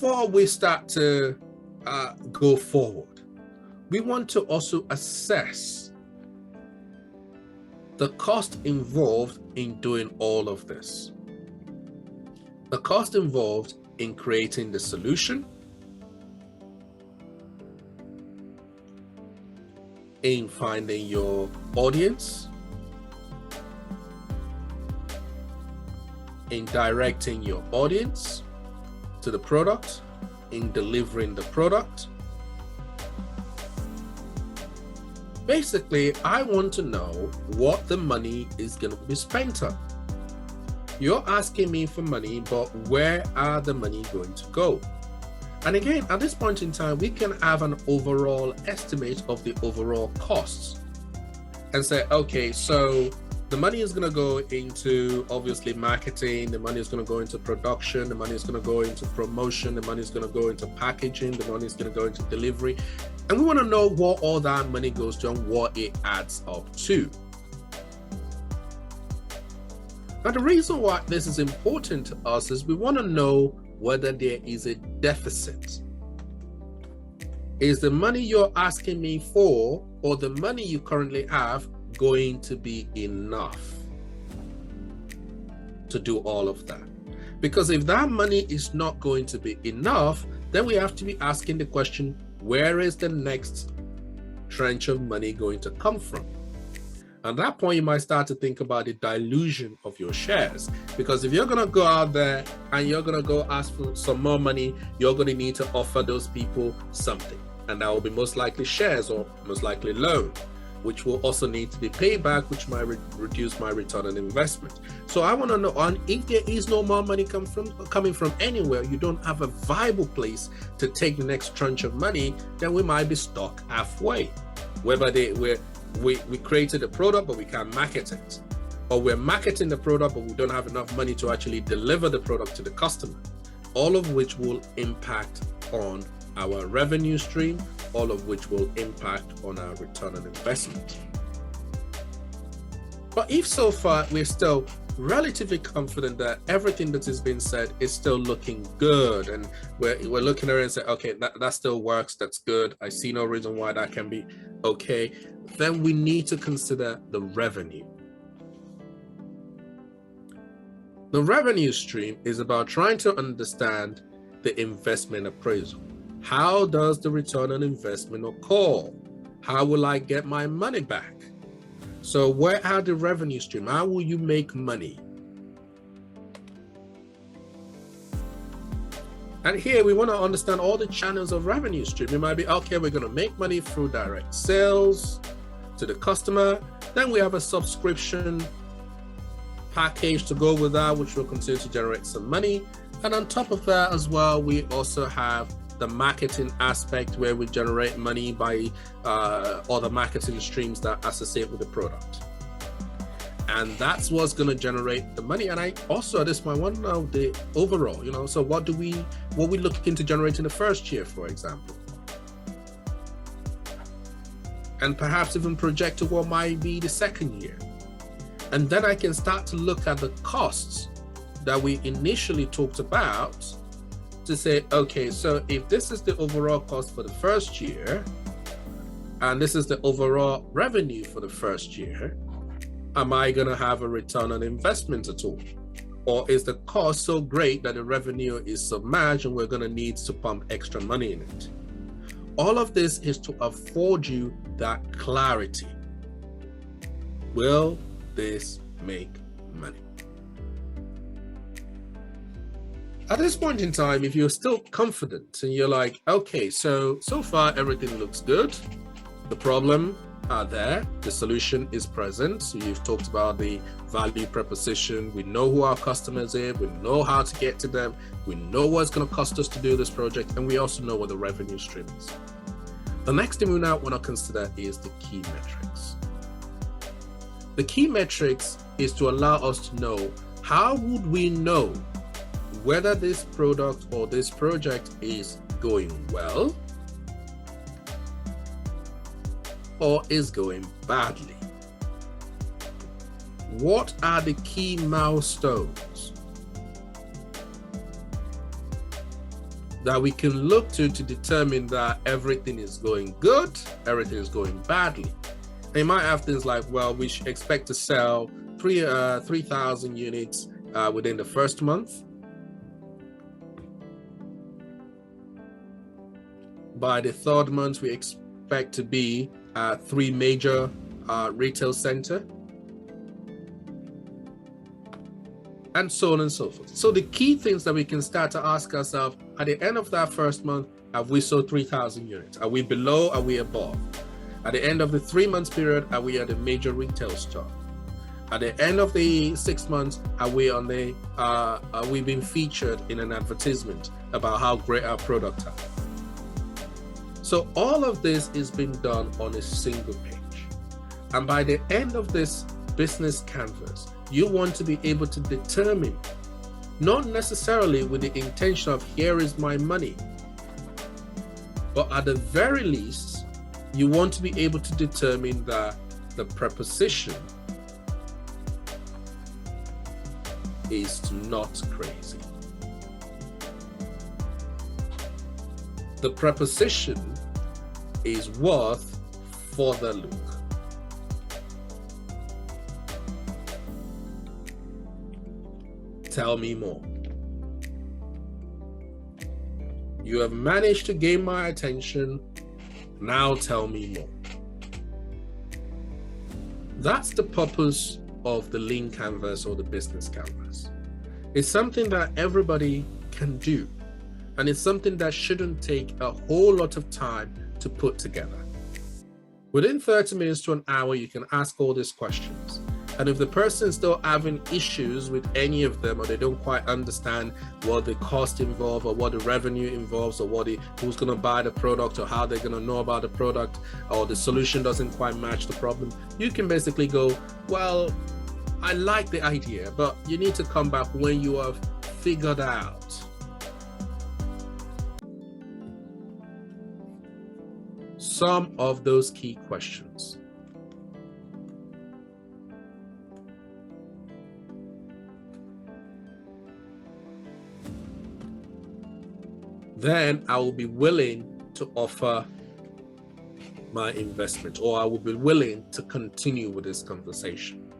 before we start to go forward, we want to also assess the cost involved in doing all of this. The cost involved in creating the solution, in finding your audience, in directing your audience to the product, in delivering the product. Basically, I want to know what the money is going to be spent on. You're asking me for money, but where are the money going to go? And again, at this point in time, we can have an overall estimate of the overall costs and say, okay, so the money is going to go into obviously marketing, the money is going to go into production, the money is going to go into promotion, the money is going to go into packaging, the money is going to go into delivery. And we want to know what all that money goes to and what it adds up to. Now, the reason why this is important to us is we want to know whether there is a deficit. Is the money you're asking me for, or the money you currently have, going to be enough to do all of that? Because if that money is not going to be enough, then we have to be asking the question, where is the next tranche of money going to come from? At that point, you might start to think about the dilution of your shares. Because if you're going to go out there and you're going to go ask for some more money, you're going to need to offer those people something. And that will be most likely shares or most likely loan, which will also need to be paid back, which might reduce my return on investment. So I want to know, and if there is no more money coming from anywhere, you don't have a viable place to take the next tranche of money, then we might be stuck halfway. Whether we created a product, but we can't market it. Or we're marketing the product, but we don't have enough money to actually deliver the product to the customer. All of which will impact on our revenue stream, all of which will impact on our return on investment. But if so far we're still relatively confident that everything that has been said is still looking good, and we're looking at it and say, okay, that still works, that's good, I see no reason why that can be okay, then we need to consider the revenue. The revenue stream is about trying to understand the investment appraisal. How does the return on investment occur? How will I get my money back? So where are the revenue stream? How will you make money? And here we want to understand all the channels of revenue stream. It might be, okay, we're going to make money through direct sales to the customer. Then we have a subscription package to go with that, which will continue to generate some money. And on top of that as well, we also have the marketing aspect where we generate money by other marketing streams that associate with the product. And that's what's going to generate the money. And I also at this point want to know the overall, so what we looking to generate in the first year, for example. And perhaps even project to what might be the second year. And then I can start to look at the costs that we initially talked about to say, okay, so if this is the overall cost for the first year, and this is the overall revenue for the first year, am I going to have a return on investment at all? Or is the cost so great that the revenue is submerged and we're going to need to pump extra money in it? All of this is to afford you that clarity. Will this make money? At this point in time, if you're still confident and you're like, okay, so far everything looks good, the problem are there, the solution is present. So you've talked about the value proposition. We know who our customers are, we know how to get to them, we know what it's going to cost us to do this project, and we also know what the revenue stream is. The next thing we now want to consider is the key metrics. The key metrics is to allow us to know, how would we know whether this product or this project is going well or is going badly? What are the key milestones? that we can look to determine that everything is going good, everything is going badly. They might have things like, well, we should expect to sell 3,000 units within the first month. By the third month, we expect to be at 3 major retail centers, and so on and so forth. So the key things that we can start to ask ourselves at the end of that first month, have we sold 3,000 units? Are we below? Are we above? At the end of the 3 months period, are we at a major retail store? At the end of the 6 months, are we on the are we being featured in an advertisement about how great our product is? So all of this is being done on a single page. And by the end of this business canvas, you want to be able to determine, not necessarily with the intention of here is my money, but at the very least, you want to be able to determine that the preposition is not crazy. The preposition is worth further look. Tell me more. You have managed to gain my attention. Now tell me more. That's the purpose of the lean canvas or the business canvas. It's something that everybody can do, and it's something that shouldn't take a whole lot of time to put together. Within 30 minutes to an hour, you can ask all these questions. And if the person is still having issues with any of them, or they don't quite understand what the cost involved, or what the revenue involves, or who's going to buy the product, or how they're going to know about the product, or the solution doesn't quite match the problem, you can basically go, well, I like the idea, but you need to come back when you have figured out some of those key questions. Then I will be willing to offer my investment, or I will be willing to continue with this conversation.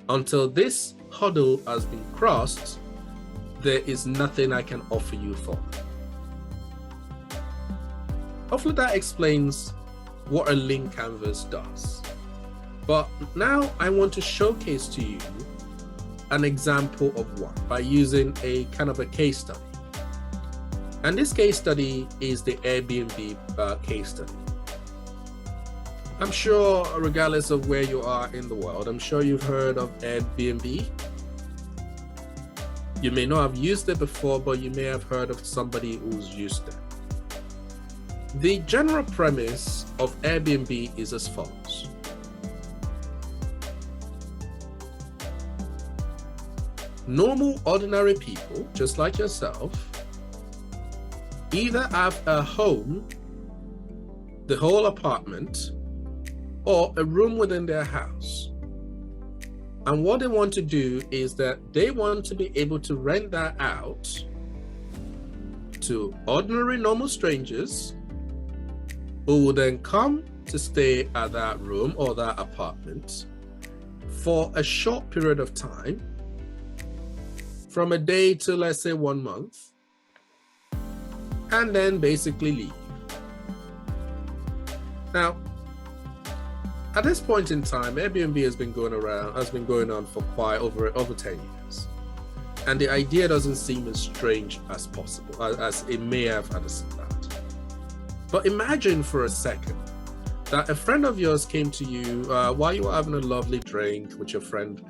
Until this hurdle has been crossed, there is nothing I can offer you for. Hopefully that explains what a lean canvas does. But now I want to showcase to you an example of one by using a kind of a case study. And this case study is the Airbnb case study. I'm sure, regardless of where you are in the world, I'm sure you've heard of Airbnb. You may not have used it before, but you may have heard of somebody who's used it. The general premise of Airbnb is as follows. Normal, ordinary people, just like yourself, either have a home, the whole apartment, or a room within their house. And what they want to do is that they want to be able to rent that out to ordinary, normal strangers who will then come to stay at that room or that apartment for a short period of time, from a day to, let's say, 1 month, and then basically leave. Now, at this point in time, Airbnb has been going on for quite over 10 years. And the idea doesn't seem as strange as possible, as it may have at the start. But imagine for a second that a friend of yours came to you while you were having a lovely drink with your friend.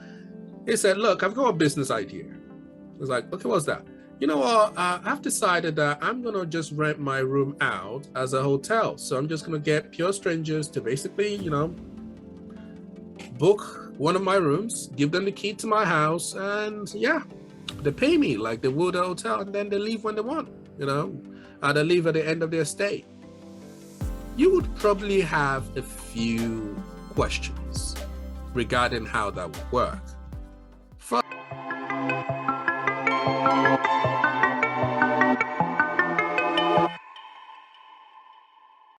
He said, look, I've got a business idea. I was like, okay, what's that? You know what, I've decided that I'm going to just rent my room out as a hotel. So I'm just going to get pure strangers to basically, book one of my rooms, give them the key to my house, and yeah, they pay me like they would a hotel, and then they leave when they want, they leave at the end of their stay. You would probably have a few questions regarding how that would work.